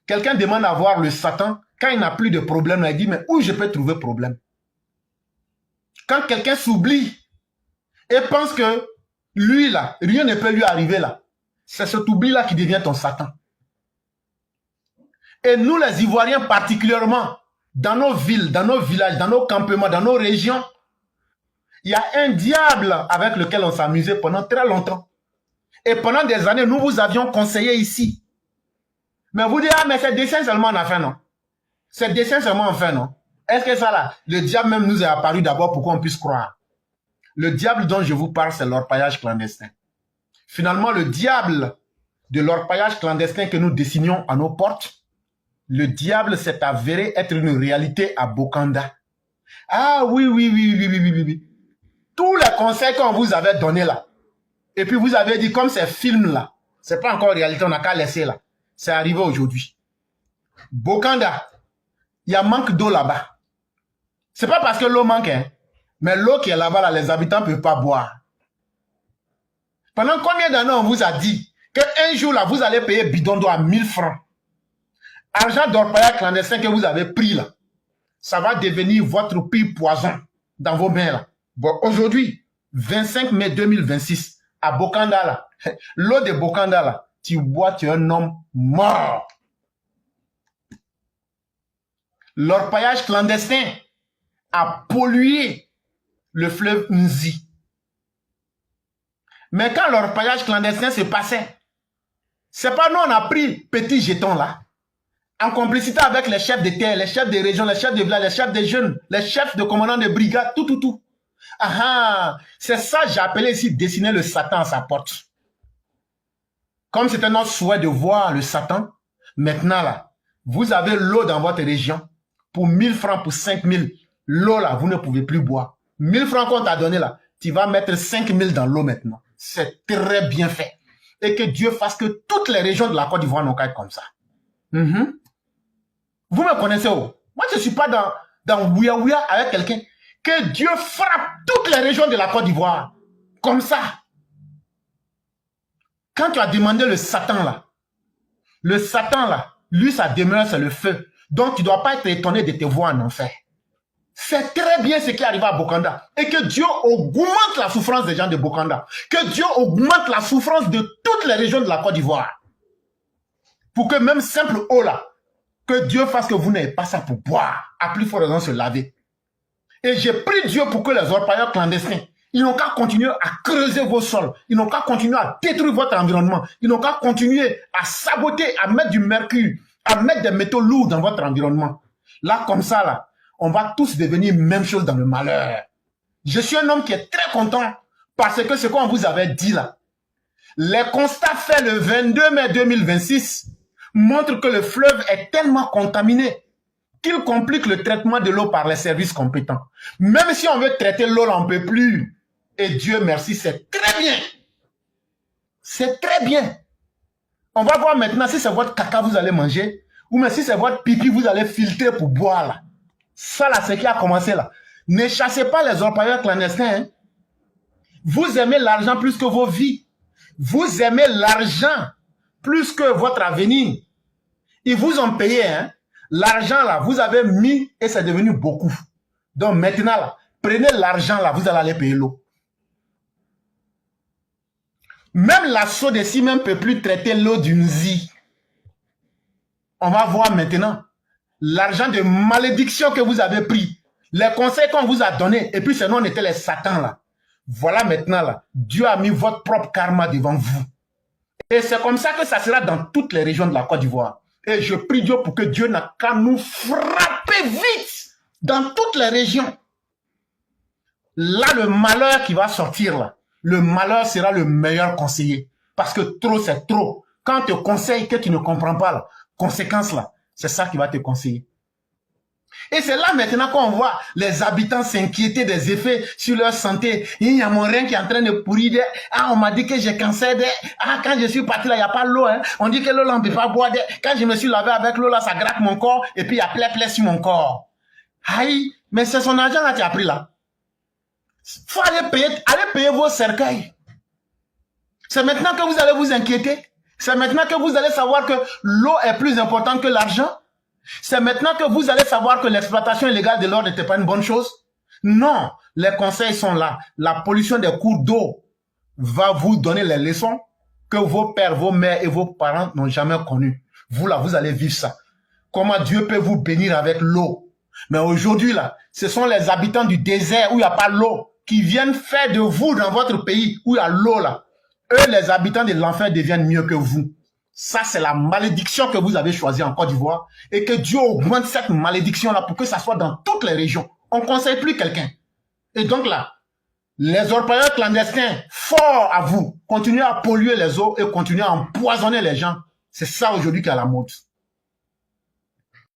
Quelqu'un demande à voir le Satan. Quand il n'a plus de problème, il dit, mais où je peux trouver problème? Quand quelqu'un s'oublie et pense que lui, là, rien ne peut lui arriver là, c'est cet oubli-là qui devient ton Satan. Et nous, les Ivoiriens, particulièrement, dans nos villes, dans nos villages, dans nos campements, dans nos régions, il y a un diable avec lequel on s'amusait pendant très longtemps. Et pendant des années, nous vous avions conseillé ici. Mais vous dites, ah, mais c'est dessin seulement en fin, non? C'est dessin seulement en fin, non? Est-ce que ça là, le diable même nous est apparu d'abord pour qu'on puisse croire? Le diable dont je vous parle, c'est l'orpaillage clandestin. Finalement, le diable de l'orpaillage clandestin que nous dessinions à nos portes, le diable s'est avéré être une réalité à Bokanda. Ah oui. Tous les conseils qu'on vous avait donnés là, et puis vous avez dit comme ces films là, c'est pas encore réalité, on n'a qu'à laisser là. C'est arrivé aujourd'hui. Bokanda, il y a manque d'eau là-bas. C'est pas parce que l'eau manque, hein, mais l'eau qui est là-bas, là, les habitants ne peuvent pas boire. Pendant combien d'années on vous a dit qu'un jour là, vous allez payer bidon d'eau à 1000 francs? Argent d'orpaillage clandestin que vous avez pris là, ça va devenir votre pire poison dans vos mains là. Bon, aujourd'hui, 25 mai 2026, à Bokanda là, l'eau de Bokanda là, tu bois, tu es un homme mort. L'orpaillage clandestin a pollué le fleuve Nzi. Mais quand l'orpaillage clandestin se passait, c'est pas nous on a pris petit jeton là, en complicité avec les chefs de terre, les chefs des régions, les chefs de village, les chefs des jeunes, les chefs de commandants de brigade, tout. Ah, c'est ça j'ai appelé ici dessiner le Satan à sa porte. Comme c'était notre souhait de voir le Satan, maintenant là, vous avez l'eau dans votre région. Pour 1000 francs, pour 5000, l'eau là, vous ne pouvez plus boire. 1000 francs qu'on t'a donné là, tu vas mettre 5000 dans l'eau maintenant. C'est très bien fait. Et que Dieu fasse que toutes les régions de la Côte d'Ivoire n'ont qu'à être comme ça. Vous me connaissez où? Moi, je ne suis pas dans Ouya avec quelqu'un. Que Dieu frappe toutes les régions de la Côte d'Ivoire. Comme ça. Quand tu as demandé le Satan là, lui, sa demeure, c'est le feu. Donc, tu ne dois pas être étonné de te voir en enfer. C'est très bien ce qui arrive à Bokanda. Et que Dieu augmente la souffrance des gens de Bokanda. Que Dieu augmente la souffrance de toutes les régions de la Côte d'Ivoire. Pour que même simple eau là, que Dieu fasse que vous n'ayez pas ça pour boire. À plus forte raison se laver. Et j'ai prié Dieu pour que les orpailleurs clandestins, ils n'ont qu'à continuer à creuser vos sols. Ils n'ont qu'à continuer à détruire votre environnement. Ils n'ont qu'à continuer à saboter, à mettre du mercure, à mettre des métaux lourds dans votre environnement. Là, comme ça, là, on va tous devenir même chose dans le malheur. Je suis un homme qui est très content parce que ce qu'on vous avait dit là, les constats faits le 22 mai 2026 montrent que le fleuve est tellement contaminé qu'il complique le traitement de l'eau par les services compétents. Même si on veut traiter l'eau, on ne peut plus. Et Dieu merci, c'est très bien. C'est très bien. On va voir maintenant si c'est votre caca vous allez manger ou même si c'est votre pipi vous allez filtrer pour boire là. Ça là, c'est qui a commencé là. Ne chassez pas les orpailleurs clandestins. Hein. Vous aimez l'argent plus que vos vies. Vous aimez l'argent plus que votre avenir. Ils vous ont payé. Hein. L'argent là, vous avez mis et c'est devenu beaucoup. Donc maintenant là, prenez l'argent là, vous allez aller payer l'eau. Même la SODECI même ne peut plus traiter l'eau du Nzi. On va voir maintenant l'argent de malédiction que vous avez pris, les conseils qu'on vous a donnés, et puis sinon on était les satans là. Voilà maintenant là, Dieu a mis votre propre karma devant vous. Et c'est comme ça que ça sera dans toutes les régions de la Côte d'Ivoire. Et je prie Dieu pour que Dieu n'a qu'à nous frapper vite dans toutes les régions. Là, le malheur qui va sortir là, le malheur sera le meilleur conseiller. Parce que trop, c'est trop. Quand on te conseille que tu ne comprends pas la conséquence là, c'est ça qui va te conseiller. Et c'est là maintenant qu'on voit les habitants s'inquiéter des effets sur leur santé. Il y a mon rein qui est en train de pourrir. Ah, on m'a dit que j'ai cancer. Ah, quand je suis parti là, il n'y a pas l'eau. Hein. On dit que l'eau là, on ne peut pas boire. Quand je me suis lavé avec l'eau là, ça gratte mon corps. Et puis il y a plein sur mon corps. Aïe, mais c'est son argent là que tu as pris là. Faut aller payer vos cercueils. C'est maintenant que vous allez vous inquiéter. C'est maintenant que vous allez savoir que l'eau est plus importante que l'argent. C'est maintenant que vous allez savoir que l'exploitation illégale de l'or n'était pas une bonne chose. Non, les conseils sont là. La pollution des cours d'eau va vous donner les leçons que vos pères, vos mères et vos parents n'ont jamais connues. Vous là, vous allez vivre ça. Comment Dieu peut vous bénir avec l'eau. Mais aujourd'hui là, ce sont les habitants du désert où il n'y a pas l'eau qui viennent faire de vous dans votre pays où il y a l'eau là. Eux, les habitants de l'enfer deviennent mieux que vous. Ça, c'est la malédiction que vous avez choisie en Côte d'Ivoire et que Dieu augmente cette malédiction-là pour que ça soit dans toutes les régions. On ne conseille plus quelqu'un. Et donc là, les orpailleurs clandestins, fort à vous, continuez à polluer les eaux et continuez à empoisonner les gens. C'est ça aujourd'hui qui est à la mode.